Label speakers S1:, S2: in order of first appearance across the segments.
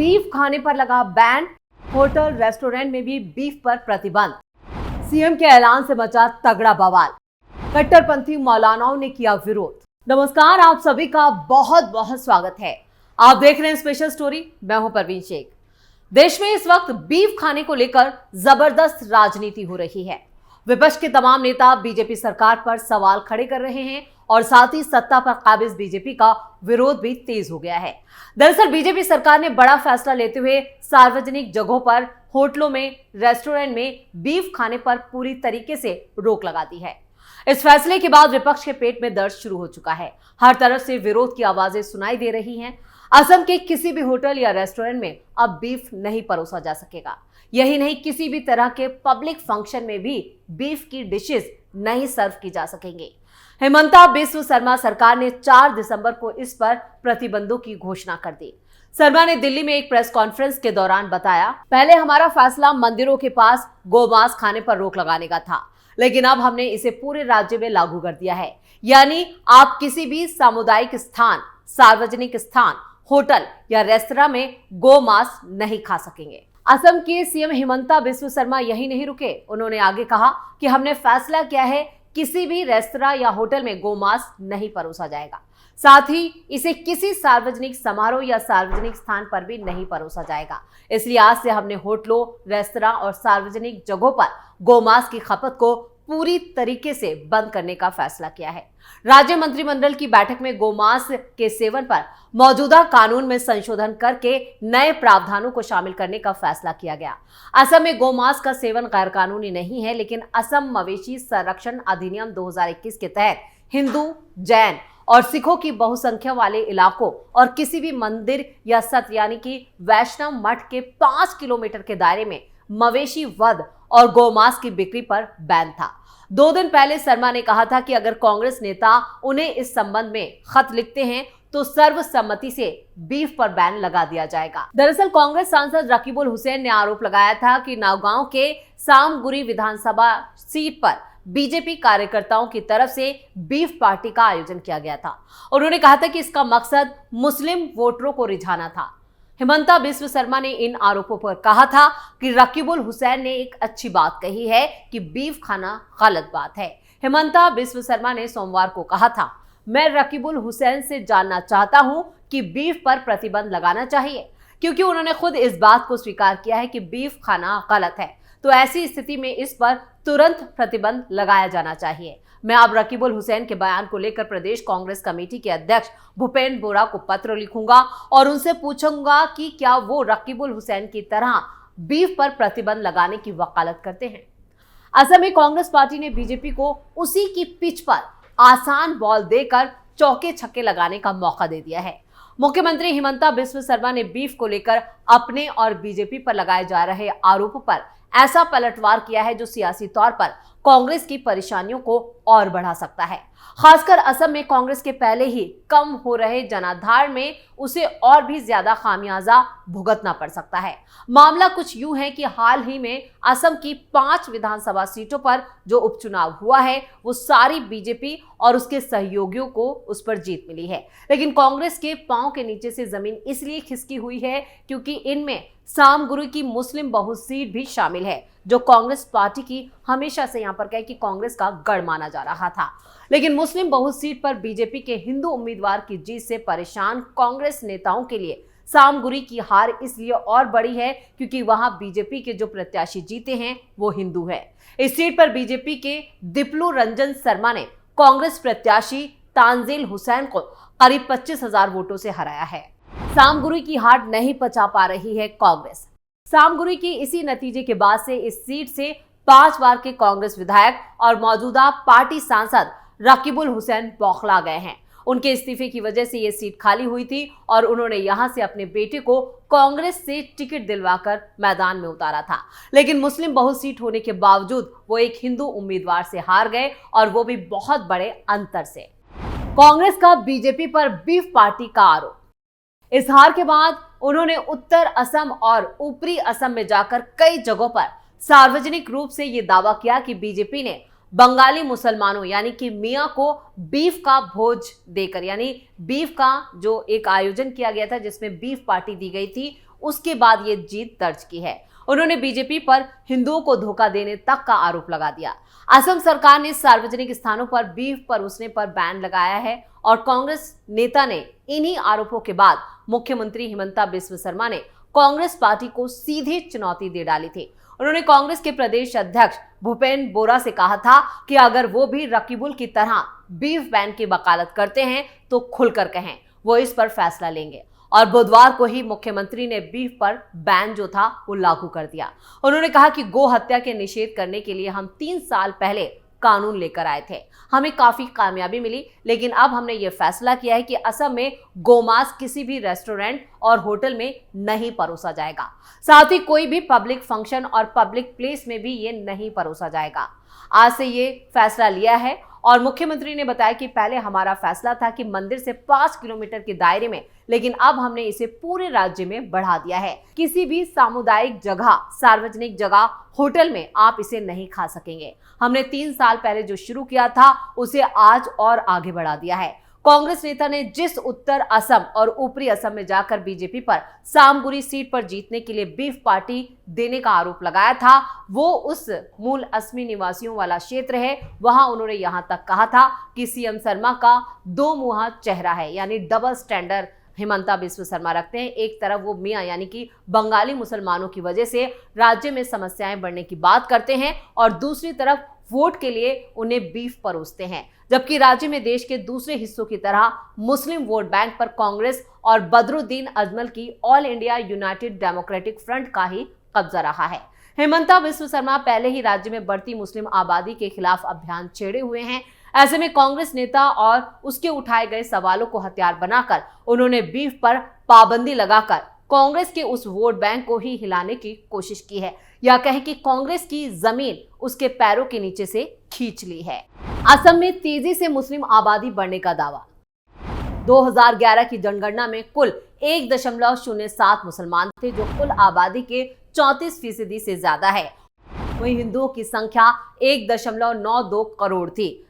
S1: Beef खाने पर लगा बैन, होटल रेस्टोरेंट में भी बीफ पर प्रतिबंध। सीएम के ऐलान से मचा तगड़ा बवाल, कट्टरपंथी मौलानाओं ने किया विरोध। नमस्कार, आप सभी का बहुत बहुत स्वागत है। आप देख रहे हैं स्पेशल स्टोरी, मैं हूं परवीन शेख। देश में इस वक्त बीफ खाने को लेकर जबरदस्त राजनीति हो रही है। विपक्ष के तमाम नेता बीजेपी सरकार पर सवाल खड़े कर रहे हैं और साथ ही सत्ता पर काबिज बीजेपी का विरोध भी तेज हो गया है। दरअसल बीजेपी सरकार ने बड़ा फैसला लेते हुए सार्वजनिक जगहों पर, होटलों में, रेस्टोरेंट में बीफ खाने पर पूरी तरीके से रोक लगा दी है। इस फैसले के बाद विपक्ष के पेट में दर्द शुरू हो चुका है। हर तरफ से विरोध की आवाजें सुनाई दे रही हैं। असम के किसी भी होटल या रेस्टोरेंट में अब बीफ नहीं परोसा जा सकेगा। यही नहीं, किसी भी तरह के पब्लिक फंक्शन में भी बीफ की डिशेस नहीं सर्व की जा सकेंगे। हिमंता बिस्व शर्मा सरकार ने 4 दिसंबर को इस पर प्रतिबंधों की घोषणा कर दी। शर्मा ने दिल्ली में एक प्रेस कॉन्फ्रेंस के दौरान बताया, पहले हमारा फैसला मंदिरों के पास गोमांस खाने पर रोक लगाने का था, लेकिन अब हमने इसे पूरे राज्य में लागू कर दिया है। यानी आप किसी भी सामुदायिक स्थान, सार्वजनिक स्थान, होटल या रेस्तरां में गोमांस नहीं खा सकेंगे। असम के सीएम हिमंता बिस्व शर्मा यही नहीं रुके। उन्होंने आगे कहा कि हमने फैसला किया है, किसी भी रेस्तरां या होटल में गोमांस नहीं परोसा जाएगा। साथ ही इसे किसी सार्वजनिक समारोह या सार्वजनिक स्थान पर भी नहीं परोसा जाएगा। इसलिए आज से हमने होटलों, रेस्तरां और सार्वजनिक जगहों पर गोमांस की खपत को पूरी तरीके से बंद करने का फैसला किया है। राज्य मंत्रिमंडल की बैठक में गोमांस के सेवन पर मौजूदा कानून में संशोधन करके नए प्रावधानों को शामिल करने का फैसला किया गया। असम में गोमांस का सेवन गैर कानूनी नहीं है, लेकिन असम मवेशी संरक्षण अधिनियम 2021 के तहत हिंदू, जैन और सिखों की बहुसंख्या वाले इलाकों और किसी भी मंदिर या सत यानी कि वैष्णव मठ के 5 किलोमीटर के दायरे में मवेशी वध और गोमांस की बिक्री पर बैन था। 2 दिन पहले शर्मा ने कहा था कि अगर कांग्रेस नेता उन्हें इस संबंध में खत लिखते हैं तो सर्वसम्मति से बीफ पर बैन लगा दिया जाएगा। दरअसल कांग्रेस सांसद रकीबुल हुसैन ने आरोप लगाया था कि नौगांव के सामगुरी विधानसभा सीट पर बीजेपी कार्यकर्ताओं की तरफ से बीफ पार्टी का आयोजन किया गया था। उन्होंने कहा था कि इसका मकसद मुस्लिम वोटरों को रिझाना था। हिमंता बिस्व शर्मा ने इन आरोपों पर कहा था कि रकीबुल हुसैन ने एक अच्छी बात कही है कि बीफ खाना गलत बात है। हिमंता बिस्व शर्मा ने सोमवार को कहा था, मैं रकीबुल हुसैन से जानना चाहता हूं कि बीफ पर प्रतिबंध लगाना चाहिए, क्योंकि उन्होंने खुद इस बात को स्वीकार किया है कि बीफ खाना गलत है। तो ऐसी स्थिति में इस पर तुरंत प्रतिबंध लगाया जाना चाहिए। मैं अब रकीबुल हुसैन के बयान को लेकर प्रदेश कांग्रेस कमेटी के अध्यक्ष भूपेंद्र बोरा को पत्र लिखूंगा और उनसे पूछूंगा कि क्या वो रकीबुल हुसैन की तरह बीफ पर प्रतिबंध लगाने की वकालत करते हैं। असम में कांग्रेस पार्टी ने बीजेपी को उसी की पिच पर आसान बॉल देकर चौके छक्के लगाने का मौका दे दिया है। मुख्यमंत्री हिमंता बिस्व शर्मा ने बीफ को लेकर अपने और बीजेपी पर लगाए जा रहे आरोपों पर ऐसा पलटवार किया है जो सियासी तौर पर कांग्रेस की परेशानियों को और बढ़ा सकता है। खासकर असम में कांग्रेस के पहले ही कम हो रहे जनाधार में उसे और भी ज्यादा खामियाजा भुगतना पड़ सकता है। मामला कुछ यूं है कि हाल ही में असम की 5 विधानसभा सीटों पर जो उपचुनाव हुआ है वो सारी बीजेपी और उसके सहयोगियों को उस पर जीत मिली है। लेकिन कांग्रेस के पांव के नीचे से जमीन इसलिए खिसकी हुई है क्योंकि इनमें सामगुरी की मुस्लिम बहु सीट भी शामिल है, जो कांग्रेस पार्टी की हमेशा से यहां पर कहे कि कांग्रेस का गढ़ माना जा रहा था। लेकिन मुस्लिम बहु सीट पर बीजेपी के हिंदू उम्मीदवार की जीत से परेशान कांग्रेस नेताओं के लिए सामगुरी की हार इसलिए और बड़ी है क्योंकि वहां बीजेपी के जो प्रत्याशी जीते हैं वो हिंदू है। इस सीट पर बीजेपी के दिपलू रंजन शर्मा ने कांग्रेस प्रत्याशी तांजिल हुसैन को करीब 25,000 वोटों से हराया है। सामगुरी की हार नहीं पचा पा रही है कांग्रेस। सामगुरी की इसी नतीजे के बाद से इस सीट से 5 बार के कांग्रेस विधायक और मौजूदा पार्टी सांसद रकीबुल हुसैन बौखला गए हैं। उनके इस्तीफे की वजह से ये सीट खाली हुई थी और उन्होंने यहां से अपने बेटे को कांग्रेस से टिकट दिलवाकर मैदान में उतारा था। लेकिन मुस्लिम बहु सीट होने के बावजूद वो एक हिंदू उम्मीदवार से हार गए और वो भी बहुत बड़े अंतर से। कांग्रेस का बीजेपी पर बीफ पार्टी का आरोप। इस हार के बाद उन्होंने उत्तर असम और ऊपरी असम में जाकर कई जगहों पर सार्वजनिक रूप से ये दावा किया कि बीजेपी ने बंगाली मुसलमानों यानी कि मियां को बीफ का भोज देकर, यानी बीफ का जो एक आयोजन किया गया था जिसमें बीफ पार्टी दी गई थी, उसके बाद ये जीत दर्ज की है। उन्होंने बीजेपी पर हिंदुओं को धोखा देने तक का आरोप लगा दिया। असम सरकार ने सार्वजनिक स्थानों पर बीफ परोसने पर बैन लगाया है और कांग्रेस नेता ने इन्हीं आरोपों के बाद मुख्यमंत्री हिमंता बिस्वा शर्मा ने कांग्रेस पार्टी को सीधी चुनौती दे डाली थी। उन्होंने कांग्रेस के प्रदेश अध्यक्ष भूपेन बोरा से कहा था कि अगर वो भी रकीबुल की तरह बीफ बैन की वकालत करते हैं तो खुलकर कहें, वो इस पर फैसला लेंगे। और बुधवार को ही मुख्यमंत्री ने बीफ पर बैन जो था वो लागू कर दिया। उन्होंने कहा कि गो हत्या के निषेध करने के लिए हम 3 साल पहले कानून लेकर आए थे, हमें काफी कामयाबी मिली, लेकिन अब हमने ये फैसला किया है कि असम में गोमांस किसी भी रेस्टोरेंट और होटल में नहीं परोसा जाएगा। साथ ही कोई भी पब्लिक फंक्शन और पब्लिक प्लेस में भी ये नहीं परोसा जाएगा। आज से ये फैसला लिया है और मुख्यमंत्री ने बताया कि पहले हमारा फैसला था कि मंदिर से 5 किलोमीटर के दायरे में, लेकिन अब हमने इसे पूरे राज्य में बढ़ा दिया है। किसी भी सामुदायिक जगह, सार्वजनिक जगह, होटल में आप इसे नहीं खा सकेंगे। हमने 3 साल पहले जो शुरू किया था उसे आज और आगे बढ़ा दिया है। कांग्रेस नेता ने जिस उत्तर असम और ऊपरी असम में जाकर बीजेपी पर सामगुरी सीट पर जीतने के लिए बीफ पार्टी देने का आरोप लगाया था, वो उस मूल असमी निवासियों वाला क्षेत्र है। वहां उन्होंने यहां तक कहा था कि सीएम शर्मा का 2 मुहा चेहरा है, यानी डबल स्टैंडर्ड हिमंता बिस्वा शर्मा रखते हैं। एक तरफ वो मियां यानी कि बंगाली मुसलमानों की वजह से राज्य में समस्याएं बढ़ने की बात करते हैं और दूसरी तरफ वोट के लिए उन्हें बीफ परोसते हैं, जबकि राज्य में देश के दूसरे हिस्सों की तरह मुस्लिम वोट बैंक पर कांग्रेस और बदरुद्दीन अजमल की all India United democratic front का ही कब्जा रहा है। हिमंता बिस्वा शर्मा पहले ही राज्य में बढ़ती मुस्लिम आबादी के खिलाफ अभियान छेड़े हुए हैं। ऐसे में कांग्रेस नेता और उसके उठाए गए सवालों को हथियार बनाकर उन्होंने बीफ पर पाबंदी लगाकर कांग्रेस के उस वोट बैंक को ही हिलाने की कोशिश की है, या कहें कि कांग्रेस की जमीन उसके पैरों के नीचे से खींच ली है। असम में तेजी से मुस्लिम आबादी बढ़ने का दावा। 2011 की जनगणना में कुल 1.07 मुसलमान थे, जो कुल आबादी के 34% से ज्यादा है। वहीं हिंदुओं की संख्या 1.92 करोड़ थी,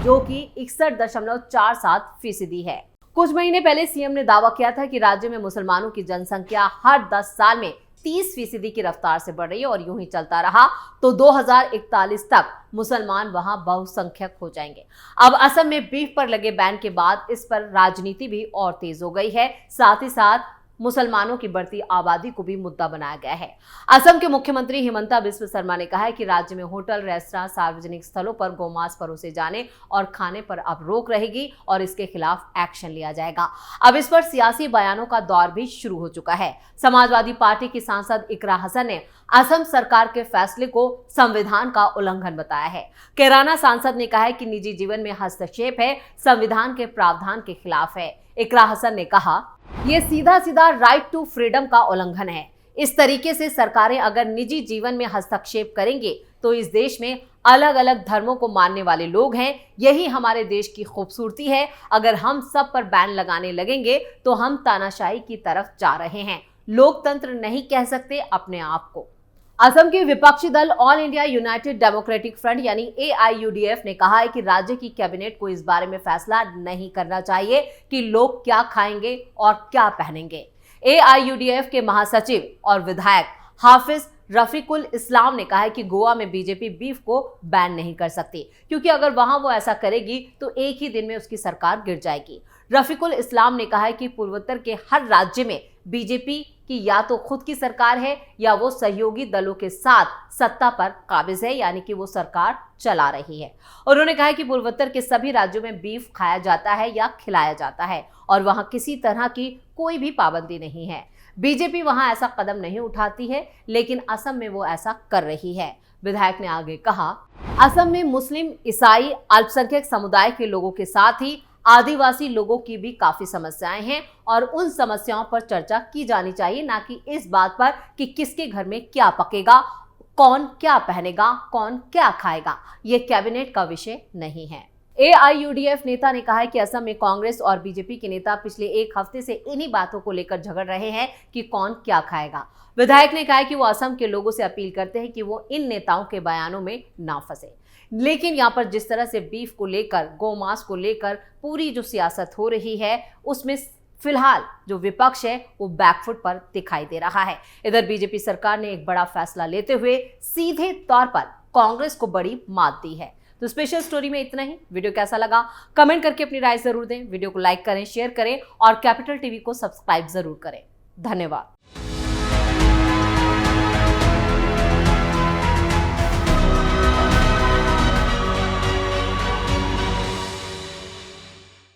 S1: जो कि 61.47% है। कुछ महीने पहले सीएम ने दावा किया था कि राज्य में मुसलमानों की जनसंख्या हर 10 साल में 30% की रफ्तार से बढ़ रही है और यूं ही चलता रहा तो 2041 तक मुसलमान वहां बहुसंख्यक हो जाएंगे। अब असम में बीफ पर लगे बैन के बाद इस पर राजनीति भी और तेज हो गई है। साथ ही साथ मुसलमानों की बढ़ती आबादी को भी मुद्दा बनाया गया है। असम के मुख्यमंत्री हिमंता बिस्वा शर्मा ने कहा है कि राज्य में होटल, रेस्तरां, सार्वजनिक स्थलों पर गोमांस परोसे जाने और खाने पर अब रोक रहेगी और इसके खिलाफ एक्शन लिया जाएगा। अब इस पर सियासी बयानों का दौर भी शुरू हो चुका है। समाजवादी पार्टी की सांसद इकरा हसन ने असम सरकार के फैसले को संविधान का उल्लंघन बताया है। कैराना सांसद ने कहा है कि निजी जीवन में हस्तक्षेप है, संविधान के प्रावधान के खिलाफ है। इकरा हसन ने कहा, ये सीधा सीधा राइट टू फ्रीडम का उल्लंघन है। इस तरीके से सरकारें अगर निजी जीवन में हस्तक्षेप करेंगे तो इस देश में अलग अलग धर्मों को मानने वाले लोग हैं। यही हमारे देश की खूबसूरती है। अगर हम सब पर बैन लगाने लगेंगे तो हम तानाशाही की तरफ जा रहे हैं। लोकतंत्र नहीं कह सकते अपने आप को। असम के विपक्षी दल all India United democratic front यानी AIUDF ने कहा है कि राज्य की कैबिनेट को इस बारे में फैसला नहीं करना चाहिए कि लोग क्या खाएंगे और क्या पहनेंगे। AIUDF के महासचिव और विधायक हाफिज रफीकुल इस्लाम ने कहा है कि गोवा में बीजेपी बीफ को बैन नहीं कर सकती, क्योंकि अगर वहां वो ऐसा करेगी तो एक ही दिन में उसकी सरकार गिर जाएगी। रफीकुल इस्लाम ने कहा है कि पूर्वोत्तर के हर राज्य में बीजेपी की या तो खुद की सरकार है या वो सहयोगी दलों के साथ सत्ता पर काबिज है, यानी कि वो सरकार चला रही है। उन्होंने कहा कि पूर्वोत्तर के सभी राज्यों में बीफ खाया जाता है या खिलाया जाता है और वहां किसी तरह की कोई भी पाबंदी नहीं है। बीजेपी वहां ऐसा कदम नहीं उठाती है, लेकिन असम में वो ऐसा कर रही है। विधायक ने आगे कहा, असम में मुस्लिम, ईसाई, अल्पसंख्यक समुदाय के लोगों के साथ ही आदिवासी लोगों की भी काफी समस्याएं हैं और उन समस्याओं पर चर्चा की जानी चाहिए, ना कि इस बात पर कि किसके घर में क्या पकेगा, कौन क्या पहनेगा, कौन क्या खाएगा। ये कैबिनेट का विषय नहीं है। AIUDF नेता ने कहा है कि असम में कांग्रेस और बीजेपी के नेता पिछले 1 हफ्ते से इन्हीं बातों को लेकर झगड़ रहे हैं कि कौन क्या खाएगा। विधायक ने कहा है कि वो असम के लोगों से अपील करते हैं कि वो इन नेताओं के बयानों में ना फंसे। लेकिन यहाँ पर जिस तरह से बीफ को लेकर, गोमांस को लेकर पूरी जो सियासत हो रही है, उसमें फिलहाल जो विपक्ष है वो बैकफुट पर दिखाई दे रहा है। इधर बीजेपी सरकार ने एक बड़ा फैसला लेते हुए सीधे तौर पर कांग्रेस को बड़ी मात दी है। तो स्पेशल स्टोरी में इतना ही। वीडियो कैसा लगा कमेंट करके अपनी राय जरूर दें। वीडियो को लाइक करें, शेयर करें और कैपिटल टीवी को सब्सक्राइब जरूर करें। धन्यवाद।